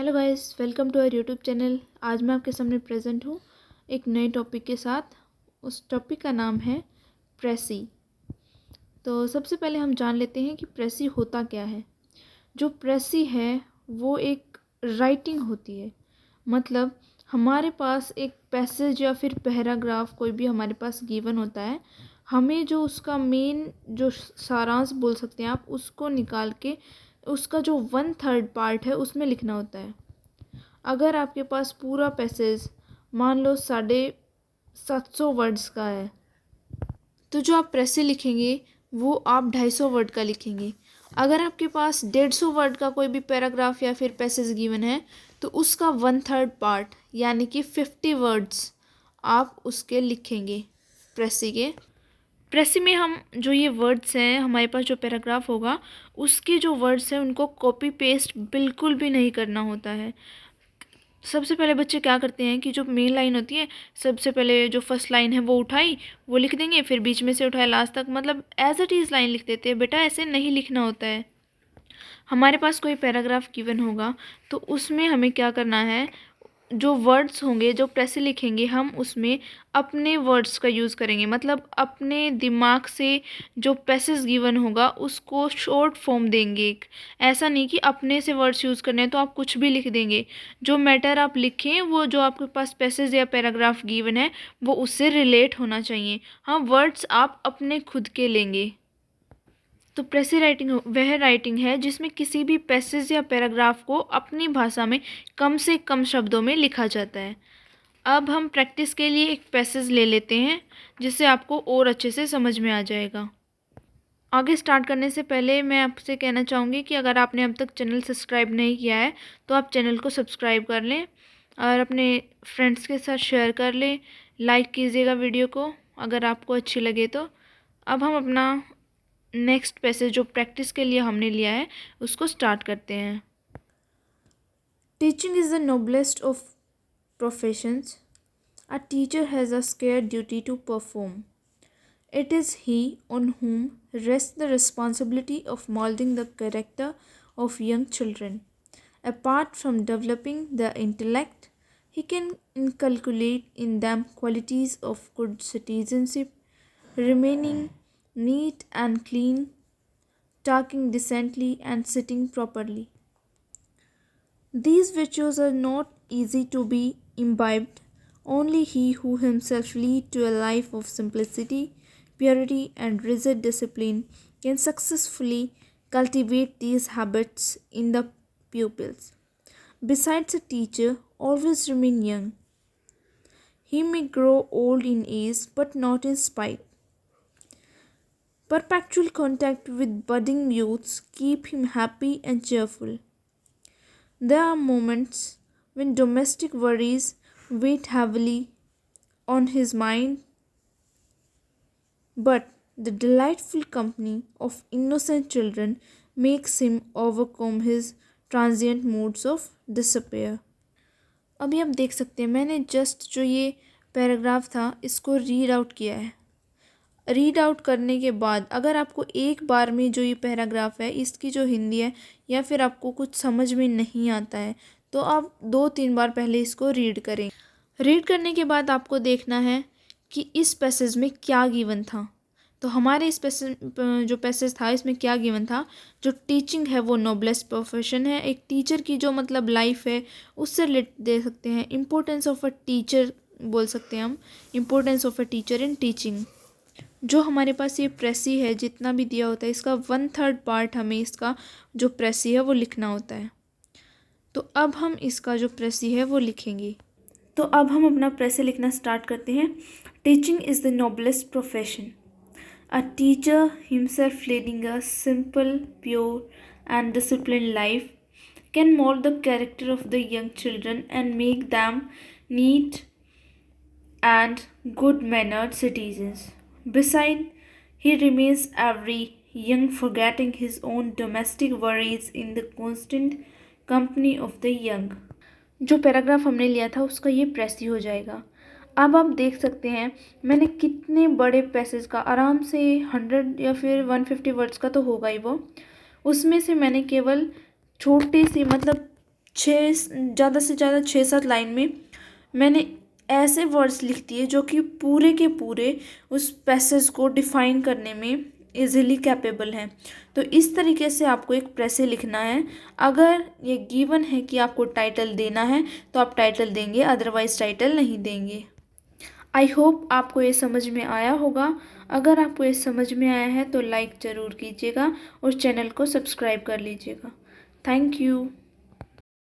Hello guys, welcome to our YouTube channel. आज मैं आपके सामने प्रेजेंट हूँ एक नए टॉपिक के साथ। उस टॉपिक का नाम है प्रेसी। तो सबसे पहले हम जान लेते हैं कि प्रेसी होता क्या है। जो प्रेसी है वो एक राइटिंग होती है। मतलब हमारे पास एक पैसेज या फिर पैराग्राफ कोई भी हमारे पास गिवन होता है, हमें जो उसका मेन जो सारांश बोल सकते हैं आप, उसको निकाल के उसका जो 1/3 पार्ट है उसमें लिखना होता है। अगर आपके पास पूरा पैसेज मान लो 750 वर्ड्स का है, तो जो आप प्रेसी लिखेंगे वो आप 250 वर्ड का लिखेंगे। अगर आपके पास 150 वर्ड का कोई भी पैराग्राफ या फिर पैसेज गिवन है, तो उसका 1/3 पार्ट यानी कि 50 वर्ड्स आप उसके लिखेंगे प्रेसी के। प्रेसी में हम जो ये वर्ड्स हैं, हमारे पास जो पैराग्राफ होगा उसके जो वर्ड्स हैं उनको कॉपी पेस्ट बिल्कुल भी नहीं करना होता है। सबसे पहले बच्चे क्या करते हैं कि जो मेन लाइन होती है, सबसे पहले जो फर्स्ट लाइन है वो उठाई, वो लिख देंगे, फिर बीच में से उठाया लास्ट तक, मतलब एज इट इज़ लाइन लिख देते हैं। बेटा ऐसे नहीं लिखना होता है। हमारे पास कोई पैराग्राफ गिवन होगा तो उसमें हमें क्या करना है, जो वर्ड्स होंगे जो प्रेसी लिखेंगे हम उसमें अपने वर्ड्स का यूज़ करेंगे। मतलब अपने दिमाग से जो पैसेज गिवन होगा उसको शॉर्ट फॉर्म देंगे। एक ऐसा नहीं कि अपने से वर्ड्स यूज़ करने हैं तो आप कुछ भी लिख देंगे। जो मैटर आप लिखें वो जो आपके पास पैसेज या पैराग्राफ गिवन है वो उससे रिलेट होना चाहिए। हाँ, वर्ड्स आप अपने खुद के लेंगे। तो प्रेसी राइटिंग वह राइटिंग है जिसमें किसी भी पैसेज या पैराग्राफ को अपनी भाषा में कम से कम शब्दों में लिखा जाता है। अब हम प्रैक्टिस के लिए एक पैसेज ले लेते हैं जिससे आपको और अच्छे से समझ में आ जाएगा। आगे स्टार्ट करने से पहले मैं आपसे कहना चाहूँगी कि अगर आपने अब तक चैनल सब्सक्राइब नहीं किया है तो आप चैनल को सब्सक्राइब कर लें और अपने फ्रेंड्स के साथ शेयर कर लें। लाइक कीजिएगा वीडियो को अगर आपको अच्छी लगे तो। अब हम अपना नेक्स्ट पैसेज जो प्रैक्टिस के लिए हमने लिया है उसको स्टार्ट करते हैं। Teaching is the noblest of professions. A teacher has a sacred duty to perform. It is he on whom rests the responsibility of molding the character of young children. Apart from developing their intellect, he can inculcate in them qualities of good citizenship, remaining neat and clean, talking decently, and sitting properly. These virtues are not easy to be imbibed. Only he who himself lead to a life of simplicity, purity, and rigid discipline can successfully cultivate these habits in the pupils. Besides, a teacher always remain young. He may grow old in age, but not in spite. Perpetual contact with budding youths keep him happy and cheerful. There are moments when domestic worries weigh heavily on his mind, but the delightful company of innocent children makes him overcome his transient moods of despair. अभी आप देख सकते हैं मैंने just जो ये paragraph था इसको रीड आउट किया है। रीड आउट करने के बाद अगर आपको एक बार में जो ये पैराग्राफ है इसकी जो हिंदी है या फिर आपको कुछ समझ में नहीं आता है तो आप 2-3 बार पहले इसको रीड करें। रीड करने के बाद आपको देखना है कि इस पैसेज में क्या गिवन था। तो हमारे इस पैसेज जो पैसेज था इसमें क्या गिवन था, जो टीचिंग है वो नोबलेस्ट प्रोफेशन है। एक टीचर की जो मतलब लाइफ है उससे रिलेट दे सकते हैं। इम्पोर्टेंस ऑफ अ टीचर बोल सकते हैं हम, importance of a teacher in teaching. जो हमारे पास ये प्रेसी है जितना भी दिया होता है इसका 1/3 पार्ट हमें इसका जो प्रेसी है वो लिखना होता है। तो अब हम इसका जो प्रेसी है वो लिखेंगे। तो अब हम अपना प्रेसी लिखना स्टार्ट करते हैं। Teaching is the noblest profession. A teacher himself leading a simple, pure and discipline life can mould the character of the young children and make them neat and good mannered citizens. Besides, he remains every young, forgetting his own domestic worries in the constant company of the young. जो paragraph हमने लिया था उसका ये प्रेसी हो जाएगा। अब आप देख सकते हैं मैंने कितने बड़े पैसेज का, आराम से 100 या फिर 150 वर्ड्स का तो होगा ही वो, उसमें से मैंने केवल छोटे से मतलब ज़्यादा से ज़्यादा 6-7 लाइन में मैंने ऐसे वर्ड्स लिख दिए जो कि पूरे के पूरे उस पैसेज को डिफाइन करने में इजीली कैपेबल हैं। तो इस तरीके से आपको एक प्रेसे लिखना है। अगर ये गिवन है कि आपको टाइटल देना है तो आप टाइटल देंगे, अदरवाइज टाइटल नहीं देंगे। आई होप आपको ये समझ में आया होगा। अगर आपको ये समझ में आया है तो लाइक ज़रूर कीजिएगा और चैनल को सब्सक्राइब कर लीजिएगा। Thank you.